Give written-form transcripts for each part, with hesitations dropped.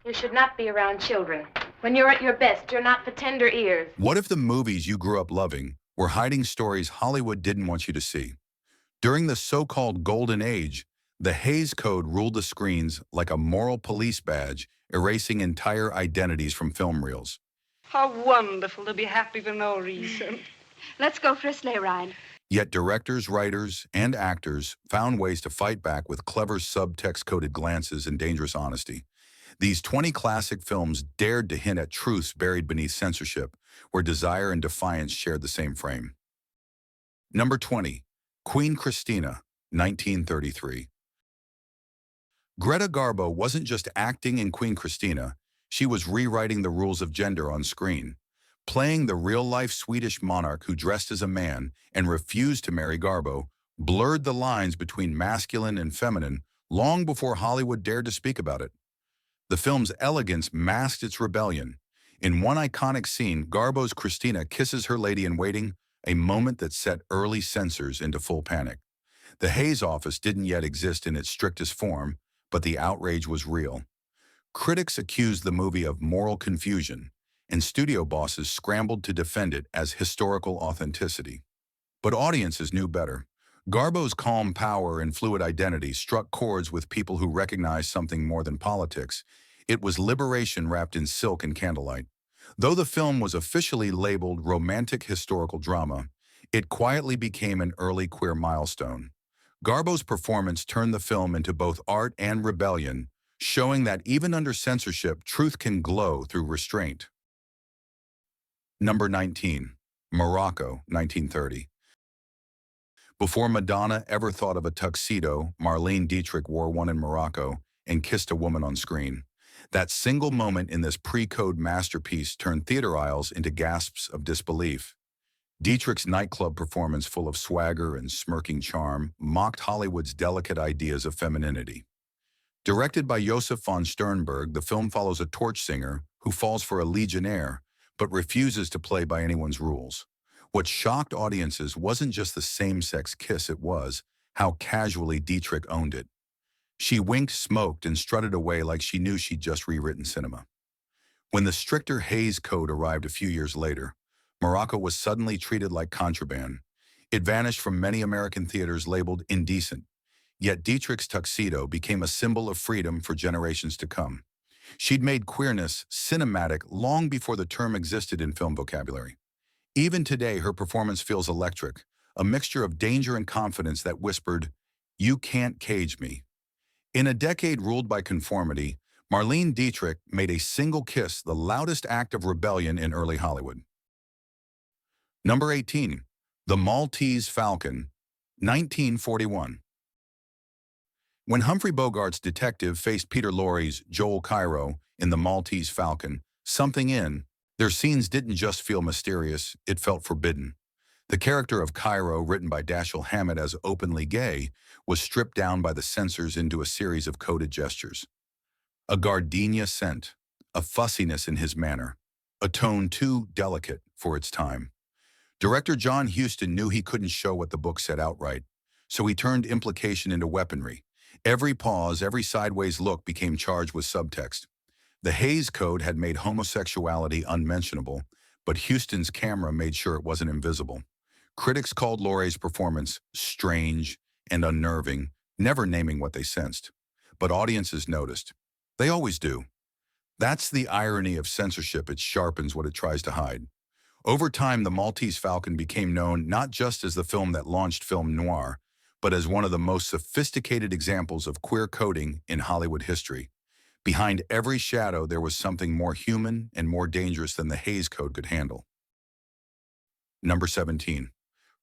You should not be around children. When you're at your best, you're not for tender ears. What if the movies you grew up loving were hiding stories Hollywood didn't want you to see? During the so-called Golden Age, the Hays Code ruled the screens like a moral police badge, erasing entire identities from film reels. How wonderful to be happy for no reason. Let's go for a sleigh ride. Yet directors, writers, and actors found ways to fight back with clever subtext-coded glances and dangerous honesty. These 20 classic films dared to hint at truths buried beneath censorship, where desire and defiance shared the same frame. Number 20, Queen Christina, 1933. Greta Garbo wasn't just acting in Queen Christina, she was rewriting the rules of gender on screen, playing the real-life Swedish monarch who dressed as a man and refused to marry Garbo, blurred the lines between masculine and feminine long before Hollywood dared to speak about it. The film's elegance masked its rebellion. In one iconic scene, Garbo's Christina kisses her lady-in-waiting, a moment that set early censors into full panic. The Hays office didn't yet exist in its strictest form, but the outrage was real. Critics accused the movie of moral confusion, and studio bosses scrambled to defend it as historical authenticity. But audiences knew better. Garbo's calm power and fluid identity struck chords with people who recognized something more than politics. It was liberation wrapped in silk and candlelight. Though the film was officially labeled romantic historical drama, it quietly became an early queer milestone. Garbo's performance turned the film into both art and rebellion, showing that even under censorship, truth can glow through restraint. Number 19, Morocco, 1930. Before Madonna ever thought of a tuxedo, Marlene Dietrich wore one in Morocco and kissed a woman on screen. That single moment in this pre-code masterpiece turned theater aisles into gasps of disbelief. Dietrich's nightclub performance, full of swagger and smirking charm, mocked Hollywood's delicate ideas of femininity. Directed by Josef von Sternberg, the film follows a torch singer who falls for a legionnaire but refuses to play by anyone's rules. What shocked audiences wasn't just the same-sex kiss, it was how casually Dietrich owned it. She winked, smoked, and strutted away like she knew she'd just rewritten cinema. When the stricter Hays Code arrived a few years later, Morocco was suddenly treated like contraband. It vanished from many American theaters labeled indecent. Yet Dietrich's tuxedo became a symbol of freedom for generations to come. She'd made queerness cinematic long before the term existed in film vocabulary. Even today, her performance feels electric, a mixture of danger and confidence that whispered, "You can't cage me." In a decade ruled by conformity, Marlene Dietrich made a single kiss the loudest act of rebellion in early Hollywood. Number 18, The Maltese Falcon, 1941. When Humphrey Bogart's detective faced Peter Lorre's Joel Cairo in The Maltese Falcon, their scenes didn't just feel mysterious, it felt forbidden. The character of Cairo, written by Dashiell Hammett as openly gay, was stripped down by the censors into a series of coded gestures. A gardenia scent, a fussiness in his manner, a tone too delicate for its time. Director John Huston knew he couldn't show what the book said outright, so he turned implication into weaponry. Every pause, every sideways look became charged with subtext. The Hays Code had made homosexuality unmentionable, but Huston's camera made sure it wasn't invisible. Critics called Lorre's performance strange and unnerving, never naming what they sensed. But audiences noticed. They always do. That's the irony of censorship. It sharpens what it tries to hide. Over time, The Maltese Falcon became known not just as the film that launched film noir, but as one of the most sophisticated examples of queer coding in Hollywood history. Behind every shadow, there was something more human and more dangerous than the Hays Code could handle. Number 17,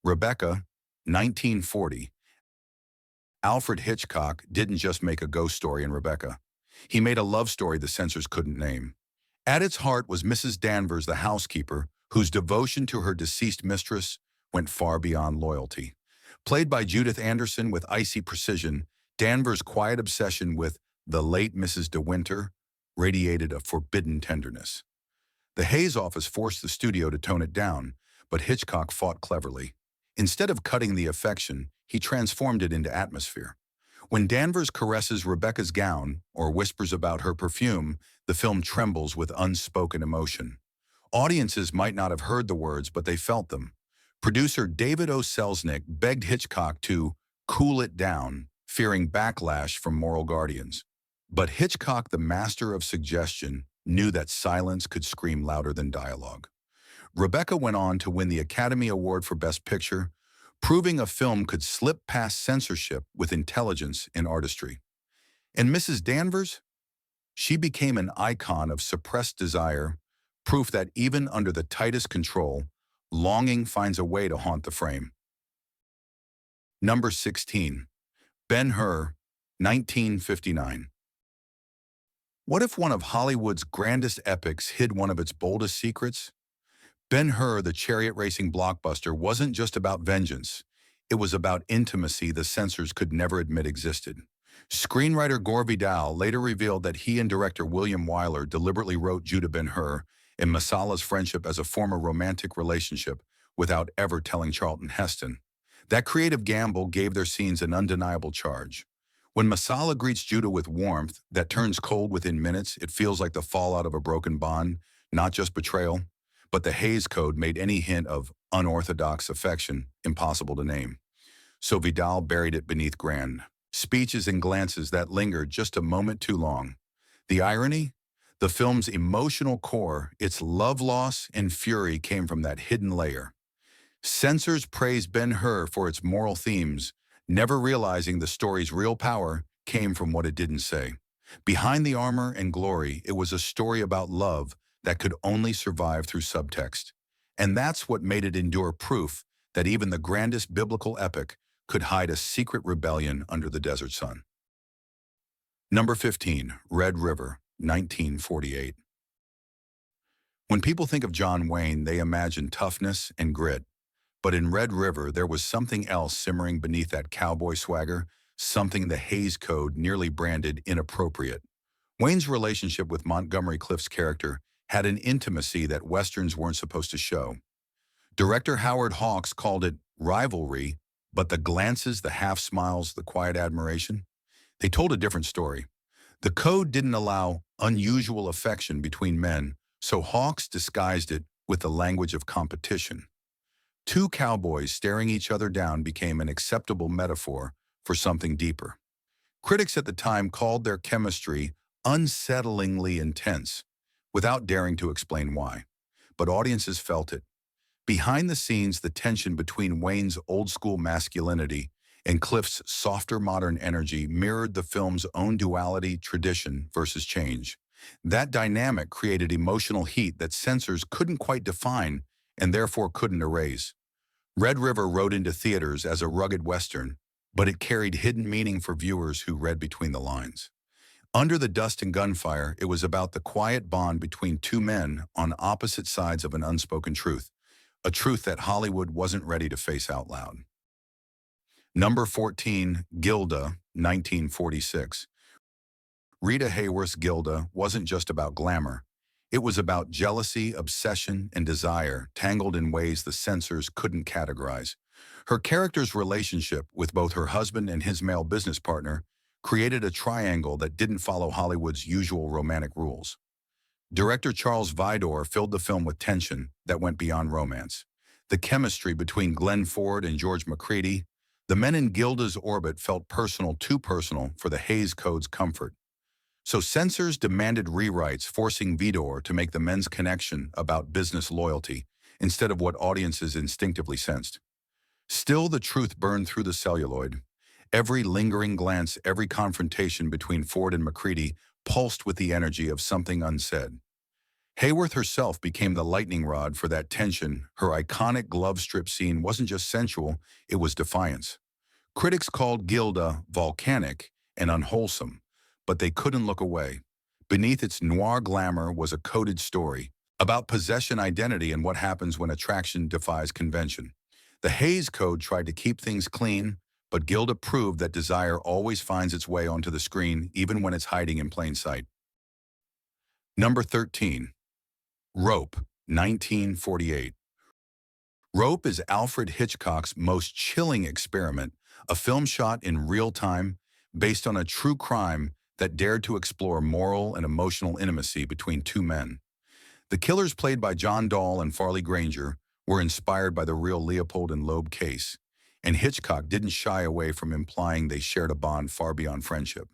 Rebecca, 1940. Alfred Hitchcock didn't just make a ghost story in Rebecca. He made a love story the censors couldn't name. At its heart was Mrs. Danvers, the housekeeper, whose devotion to her deceased mistress went far beyond loyalty. Played by Judith Anderson with icy precision, Danvers' quiet obsession with the late Mrs. De Winter radiated a forbidden tenderness. The Hays office forced the studio to tone it down, but Hitchcock fought cleverly. Instead of cutting the affection, he transformed it into atmosphere. When Danvers caresses Rebecca's gown or whispers about her perfume, the the film trembles with unspoken emotion. Audiences might not have heard the words, but they felt them. Producer David O. Selznick begged Hitchcock to cool it down, fearing backlash from moral guardians. But Hitchcock, the master of suggestion, knew that silence could scream louder than dialogue. Rebecca went on to win the Academy Award for Best Picture, proving a film could slip past censorship with intelligence and artistry. And Mrs. Danvers? She became an icon of suppressed desire, proof that even under the tightest control, longing finds a way to haunt the frame. Number 16. Ben-Hur, 1959. What if one of Hollywood's grandest epics hid one of its boldest secrets? Ben-Hur, the chariot racing blockbuster, wasn't just about vengeance. It was about intimacy the censors could never admit existed. Screenwriter Gore Vidal later revealed that he and director William Wyler deliberately wrote Judah Ben-Hur and Masala's friendship as a former romantic relationship without ever telling Charlton Heston. That creative gamble gave their scenes an undeniable charge. When Masala greets Judah with warmth that turns cold within minutes, it feels like the fallout of a broken bond, not just betrayal. But the Hays Code made any hint of unorthodox affection impossible to name. So Vidal buried it beneath grand speeches and glances that lingered just a moment too long. The irony? The film's emotional core, its love loss and fury came from that hidden layer. Censors praised Ben-Hur for its moral themes, never realizing the story's real power came from what it didn't say. Behind the armor and glory, it was a story about love that could only survive through subtext. And that's what made it endure, proof that even the grandest biblical epic could hide a secret rebellion under the desert sun. Number 15, Red River, 1948. When people think of John Wayne, they imagine toughness and grit. But in Red River, there was something else simmering beneath that cowboy swagger, something the Hays Code nearly branded inappropriate. Wayne's relationship with Montgomery Clift's character had an intimacy that Westerns weren't supposed to show. Director Howard Hawks called it rivalry, but the glances, the half-smiles, the quiet admiration, they told a different story. The code didn't allow unusual affection between men, so Hawks disguised it with the language of competition. Two cowboys staring each other down became an acceptable metaphor for something deeper. Critics at the time called their chemistry unsettlingly intense, without daring to explain why. But audiences felt it. Behind the scenes, the tension between Wayne's old-school masculinity and Clift's softer modern energy mirrored the film's own duality, tradition versus change. That dynamic created emotional heat that censors couldn't quite define and therefore couldn't erase. Red River rode into theaters as a rugged Western, but it carried hidden meaning for viewers who read between the lines. Under the dust and gunfire, it was about the quiet bond between two men on opposite sides of an unspoken truth, a truth that Hollywood wasn't ready to face out loud. Number 14, Gilda, 1946. Rita Hayworth's Gilda wasn't just about glamour. It was about jealousy, obsession, and desire, tangled in ways the censors couldn't categorize. Her character's relationship with both her husband and his male business partner created a triangle that didn't follow Hollywood's usual romantic rules. Director Charles Vidor filled the film with tension that went beyond romance. The chemistry between Glenn Ford and George McCready, the men in Gilda's orbit felt personal, too personal for the Hays Code's comfort. So censors demanded rewrites, forcing Vidor to make the men's connection about business loyalty instead of what audiences instinctively sensed. Still, the truth burned through the celluloid. Every lingering glance, every confrontation between Ford and McCready pulsed with the energy of something unsaid. Hayworth herself became the lightning rod for that tension. Her iconic glove strip scene wasn't just sensual, it was defiance. Critics called Gilda volcanic and unwholesome, but they couldn't look away. Beneath its noir glamour was a coded story about possession, identity, and what happens when attraction defies convention. The Hays Code tried to keep things clean, but Gilda proved that desire always finds its way onto the screen, even when it's hiding in plain sight. Number 13, Rope, 1948. Rope is Alfred Hitchcock's most chilling experiment, a film shot in real time, based on a true crime that dared to explore moral and emotional intimacy between two men. The killers, played by John Dahl and Farley Granger, were inspired by the real Leopold and Loeb case, and Hitchcock didn't shy away from implying they shared a bond far beyond friendship.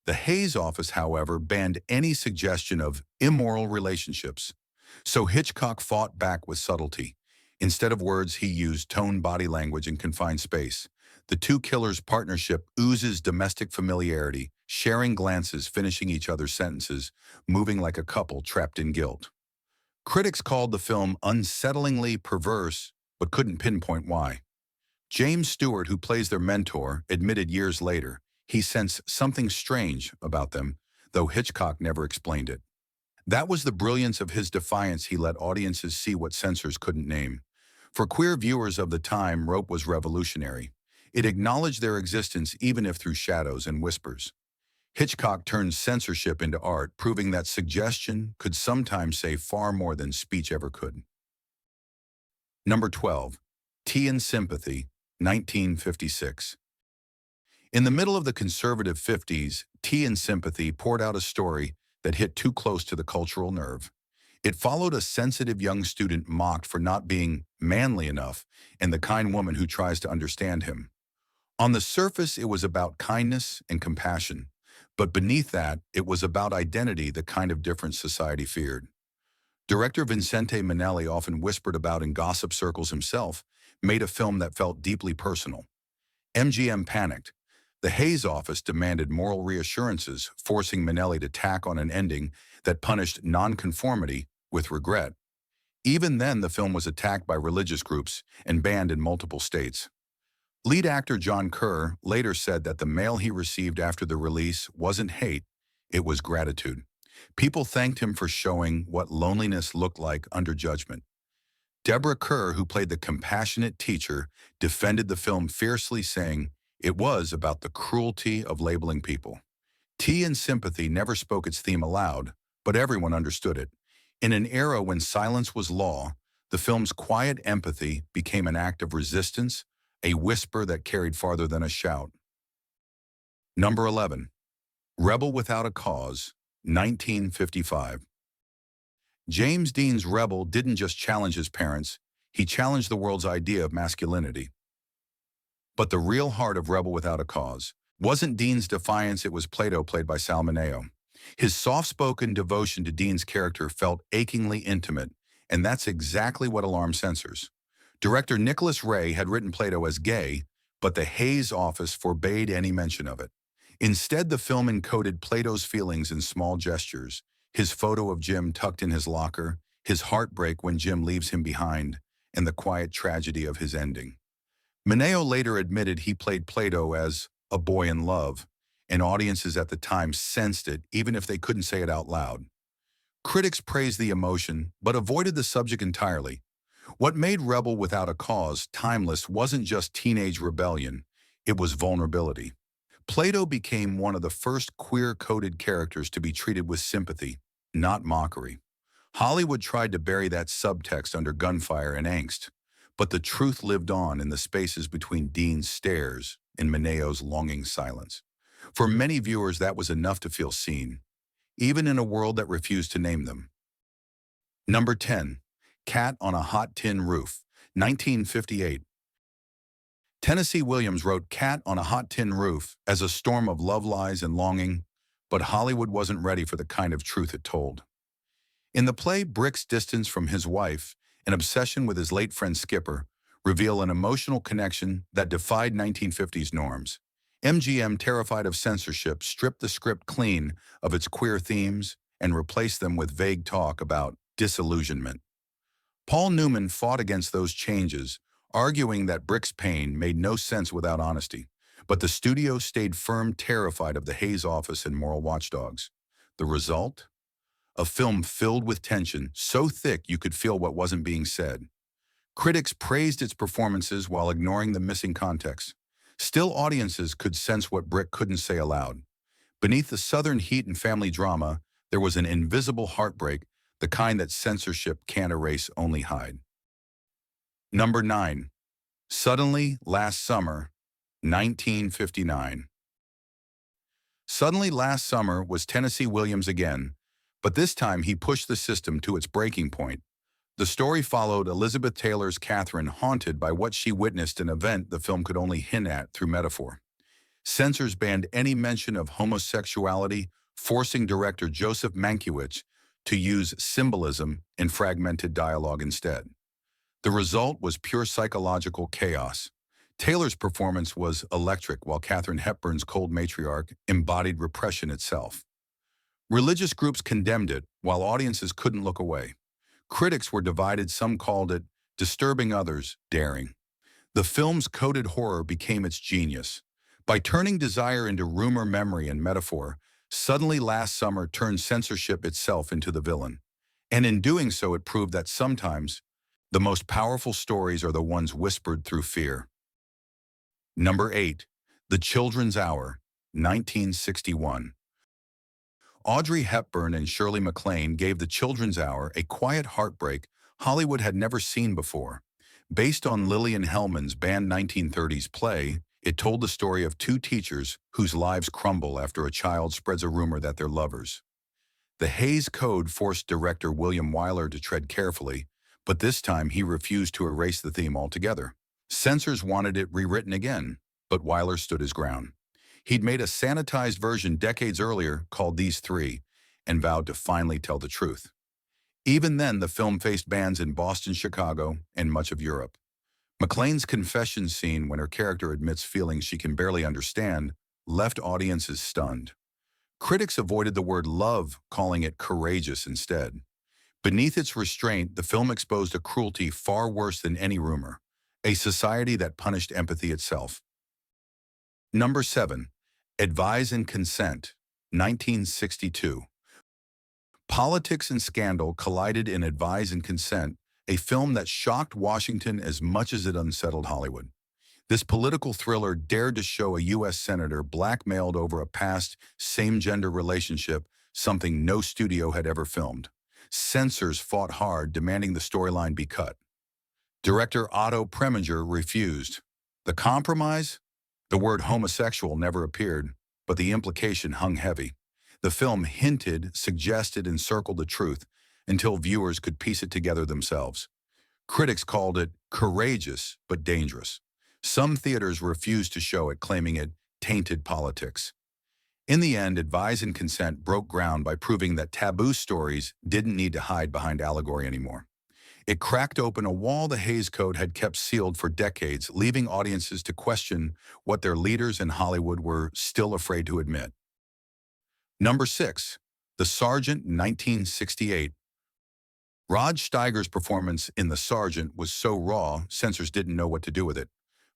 The Hayes office, however, banned any suggestion of immoral relationships, so Hitchcock fought back with subtlety. Instead of words, he used tone, body language, and confined space. The two killers' partnership oozes domestic familiarity, sharing glances, finishing each other's sentences, moving like a couple trapped in guilt. Critics called the film unsettlingly perverse, but couldn't pinpoint why. James Stewart, who plays their mentor, admitted years later he sensed something strange about them, though Hitchcock never explained it. That was the brilliance of his defiance. He let audiences see what censors couldn't name. For queer viewers of the time, Rope was revolutionary. It acknowledged their existence even if through shadows and whispers. Hitchcock turned censorship into art, proving that suggestion could sometimes say far more than speech ever could. Number 12. Tea and Sympathy, 1956. In the middle of the conservative 50s, Tea and Sympathy poured out a story that hit too close to the cultural nerve. It followed a sensitive young student mocked for not being manly enough and the kind woman who tries to understand him. On the surface, it was about kindness and compassion, but beneath that, it was about identity, the kind of difference society feared. Director Vincente Minnelli, often whispered about in gossip circles himself, made a film that felt deeply personal. MGM panicked. The Hayes office demanded moral reassurances, forcing Minnelli to tack on an ending that punished nonconformity with regret. Even then, the film was attacked by religious groups and banned in multiple states. Lead actor John Kerr later said that the mail he received after the release wasn't hate, it was gratitude. People thanked him for showing what loneliness looked like under judgment. Deborah Kerr, who played the compassionate teacher, defended the film fiercely, saying it was about the cruelty of labeling people. Tea and Sympathy never spoke its theme aloud, but everyone understood it. In an era when silence was law, the film's quiet empathy became an act of resistance, a whisper that carried farther than a shout. Number 11. Rebel Without a Cause, 1955. James Dean's Rebel didn't just challenge his parents, he challenged the world's idea of masculinity. But the real heart of Rebel Without a Cause wasn't Dean's defiance, it was Plato, played by Sal Mineo. His soft-spoken devotion to Dean's character felt achingly intimate, and that's exactly what alarmed censors. Director Nicholas Ray had written Plato as gay, but the Hayes office forbade any mention of it. Instead, the film encoded Plato's feelings in small gestures: his photo of Jim tucked in his locker, his heartbreak when Jim leaves him behind, and the quiet tragedy of his ending. Mineo later admitted he played Plato as a boy in love, and audiences at the time sensed it even if they couldn't say it out loud. Critics praised the emotion, but avoided the subject entirely. What made Rebel Without a Cause timeless wasn't just teenage rebellion, it was vulnerability. Plato became one of the first queer-coded characters to be treated with sympathy, not mockery. Hollywood tried to bury that subtext under gunfire and angst, but the truth lived on in the spaces between Dean's stares and Mineo's longing silence. For many viewers, that was enough to feel seen, even in a world that refused to name them. Number 10. Cat on a Hot Tin Roof, 1958. Tennessee Williams wrote Cat on a Hot Tin Roof as a storm of love lies and longing, but Hollywood wasn't ready for the kind of truth it told. In the play, Brick's distance from his wife, an obsession with his late friend Skipper, reveal an emotional connection that defied 1950s norms. MGM, terrified of censorship, stripped the script clean of its queer themes and replaced them with vague talk about disillusionment. Paul Newman fought against those changes, arguing that Brick's pain made no sense without honesty, but the studio stayed firm, terrified of the Hayes office and moral watchdogs. The result? A film filled with tension, so thick you could feel what wasn't being said. Critics praised its performances while ignoring the missing context. Still, audiences could sense what Brick couldn't say aloud. Beneath the Southern heat and family drama, there was an invisible heartbreak, the kind that censorship can't erase, only hide. Number 9. Suddenly, Last Summer, 1959. Suddenly last summer was Tennessee Williams again, but this time he pushed the system to its breaking point. The story followed Elizabeth Taylor's Catherine, haunted by what she witnessed, an event the film could only hint at through metaphor. Censors banned any mention of homosexuality, forcing director Joseph Mankiewicz to use symbolism in fragmented dialogue instead. The result was pure psychological chaos. Taylor's performance was electric, while Katharine Hepburn's cold matriarch embodied repression itself. Religious groups condemned it, while audiences couldn't look away. Critics were divided. Some called it disturbing, others daring. The film's coded horror became its genius. By turning desire into rumor, memory, and metaphor, suddenly last summer turned censorship itself into the villain. And in doing so, it proved that sometimes the most powerful stories are the ones whispered through fear. Number 8. The Children's Hour, 1961. Audrey Hepburn and Shirley MacLaine gave The Children's Hour a quiet heartbreak Hollywood had never seen before. Based on Lillian Hellman's banned 1930s play, it told the story of two teachers whose lives crumble after a child spreads a rumor that they're lovers. The Hays Code forced director William Wyler to tread carefully, but this time he refused to erase the theme altogether. Censors wanted it rewritten again, but Wyler stood his ground. He'd made a sanitized version decades earlier called These Three and vowed to finally tell the truth. Even then, the film faced bans in Boston, Chicago, and much of Europe. MacLaine's confession scene, when her character admits feelings she can barely understand, left audiences stunned. Critics avoided the word love, calling it courageous instead. Beneath its restraint, the film exposed a cruelty far worse than any rumor, a society that punished empathy itself. Number 7. Advise and Consent, 1962. Politics and scandal collided in Advise and Consent, a film that shocked Washington as much as it unsettled Hollywood. This political thriller dared to show a U.S. senator blackmailed over a past same-gender relationship, something no studio had ever filmed. Censors fought hard, demanding the storyline be cut. Director Otto Preminger refused. The compromise? The word homosexual never appeared, but the implication hung heavy. The film hinted, suggested, and circled the truth until viewers could piece it together themselves. Critics called it courageous but dangerous. Some theaters refused to show it, claiming it tainted politics. In the end, Advise and Consent broke ground by proving that taboo stories didn't need to hide behind allegory anymore. It cracked open a wall the Hays Code had kept sealed for decades, leaving audiences to question what their leaders in Hollywood were still afraid to admit. Number 6. The Sergeant, 1968. Rod Steiger's performance in The Sergeant was so raw, censors didn't know what to do with it.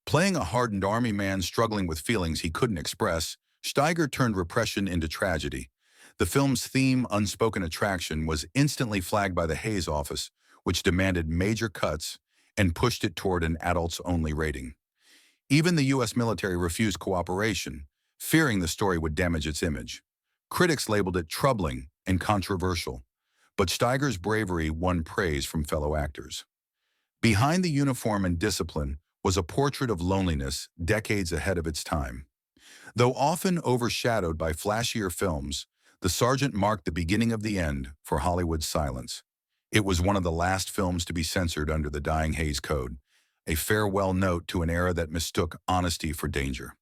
Playing a hardened army man struggling with feelings he couldn't express, Steiger turned repression into tragedy. The film's theme, Unspoken Attraction, was instantly flagged by the Hays office, which demanded major cuts and pushed it toward an adults-only rating. Even the U.S. military refused cooperation, fearing the story would damage its image. Critics labeled it troubling and controversial, but Steiger's bravery won praise from fellow actors. Behind the uniform and discipline was a portrait of loneliness decades ahead of its time. Though often overshadowed by flashier films, The Sergeant marked the beginning of the end for Hollywood's silence. It was one of the last films to be censored under the dying Hays Code, a farewell note to an era that mistook honesty for danger.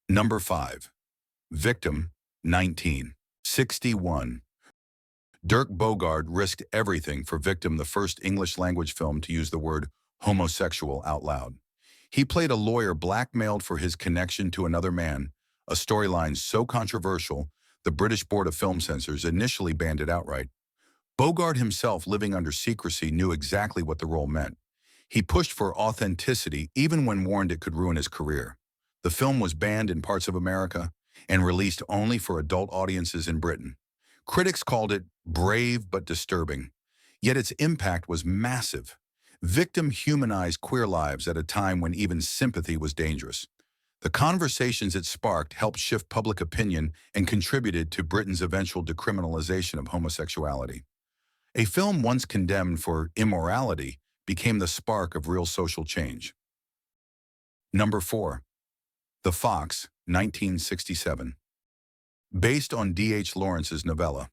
Number 5. Victim, 1961. Dirk Bogarde risked everything for Victim, the first English-language film to use the word homosexual out loud. He played a lawyer blackmailed for his connection to another man, a storyline so controversial, the British Board of Film Censors initially banned it outright. Bogarde himself, living under secrecy, knew exactly what the role meant. He pushed for authenticity even when warned it could ruin his career. The film was banned in parts of America and released only for adult audiences in Britain. Critics called it brave but disturbing, yet its impact was massive. Victim humanized queer lives at a time when even sympathy was dangerous. The conversations it sparked helped shift public opinion and contributed to Britain's eventual decriminalization of homosexuality. A film once condemned for immorality became the spark of real social change. Number 4. The Fox, 1967. based on D.H. Lawrence's novella.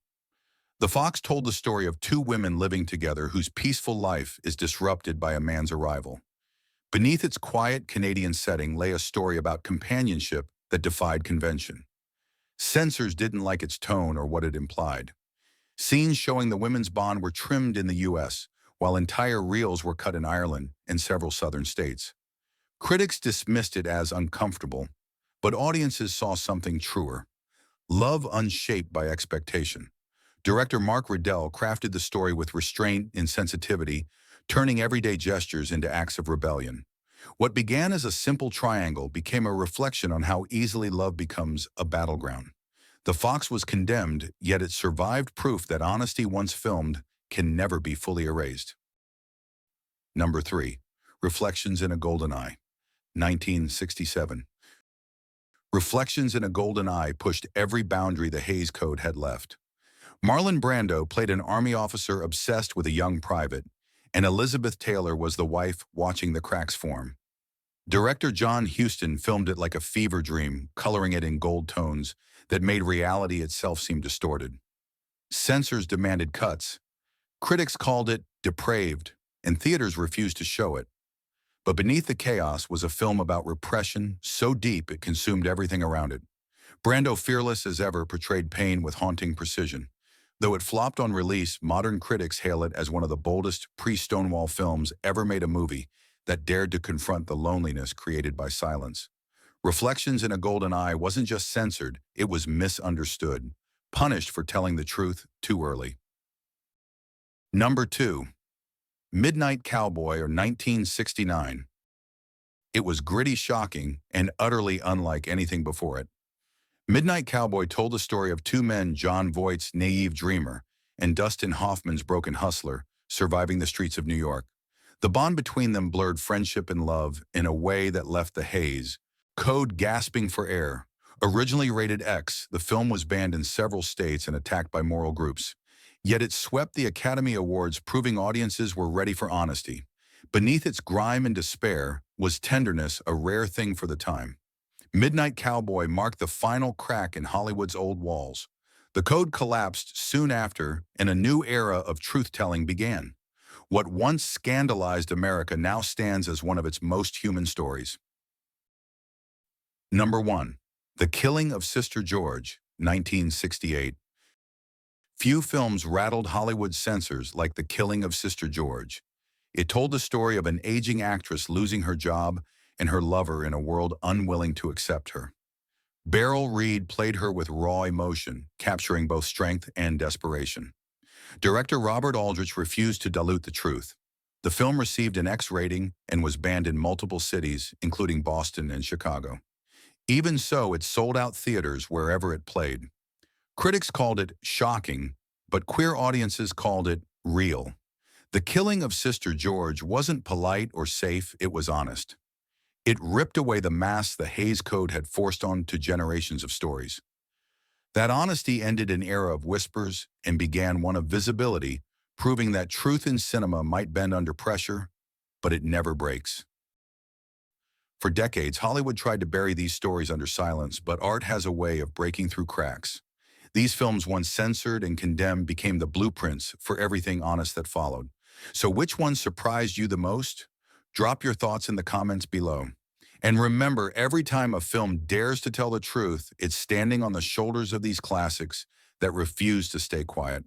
The Fox told the story of two women living together whose peaceful life is disrupted by a man's arrival. Beneath its quiet Canadian setting lay a story about companionship that defied convention. Censors didn't like its tone or what it implied. Scenes showing the women's bond were trimmed in the U.S., while entire reels were cut in Ireland and several southern states. Critics dismissed it as uncomfortable, but audiences saw something truer. Love unshaped by expectation. Director Mark Riddell crafted the story with restraint and sensitivity, turning everyday gestures into acts of rebellion. What began as a simple triangle became a reflection on how easily love becomes a battleground. The Fox was condemned, yet it survived proof that honesty once filmed can never be fully erased. Number 3. Reflections in a Golden Eye, 1967. Reflections in a Golden Eye pushed every boundary the Hays Code had left. Marlon Brando played an Army officer obsessed with a young private, and Elizabeth Taylor was the wife watching the cracks form. Director John Huston filmed it like a fever dream, coloring it in gold tones that made reality itself seem distorted. Censors demanded cuts. Critics called it depraved, and theaters refused to show it. But beneath the chaos was a film about repression so deep it consumed everything around it. Brando, fearless as ever, portrayed pain with haunting precision. Though it flopped on release, modern critics hail it as one of the boldest pre-Stonewall films ever made a movie that dared to confront the loneliness created by silence. Reflections in a Golden Eye wasn't just censored, it was misunderstood, punished for telling the truth too early. Number 2. Midnight Cowboy, or 1969. It was gritty, shocking, and utterly unlike anything before it. Midnight Cowboy told the story of two men, Jon Voight's naive dreamer and Dustin Hoffman's broken hustler, surviving the streets of New York. The bond between them blurred friendship and love in a way that left the Hays Code gasping for air. Originally rated X, the film was banned in several states and attacked by moral groups. Yet it swept the Academy Awards, proving audiences were ready for honesty. Beneath its grime and despair was tenderness, a rare thing for the time. Midnight Cowboy marked the final crack in Hollywood's old walls. The code collapsed soon after, and a new era of truth-telling began. What once scandalized America now stands as one of its most human stories. Number 1. The Killing of Sister George, 1968. Few films rattled Hollywood censors like The Killing of Sister George. It told the story of an aging actress losing her job and her lover in a world unwilling to accept her. Beryl Reid played her with raw emotion, capturing both strength and desperation. Director Robert Aldrich refused to dilute the truth. The film received an X rating and was banned in multiple cities, including Boston and Chicago. Even so, it sold out theaters wherever it played. Critics called it shocking, but queer audiences called it real. The Killing of Sister George wasn't polite or safe, it was honest. It ripped away the mask the Hays Code had forced onto generations of stories. That honesty ended an era of whispers and began one of visibility, proving that truth in cinema might bend under pressure, but it never breaks. For decades, Hollywood tried to bury these stories under silence, but art has a way of breaking through cracks. These films, once censored and condemned, became the blueprints for everything honest that followed. So which one surprised you the most? Drop your thoughts in the comments below. And remember, every time a film dares to tell the truth, it's standing on the shoulders of these classics that refuse to stay quiet.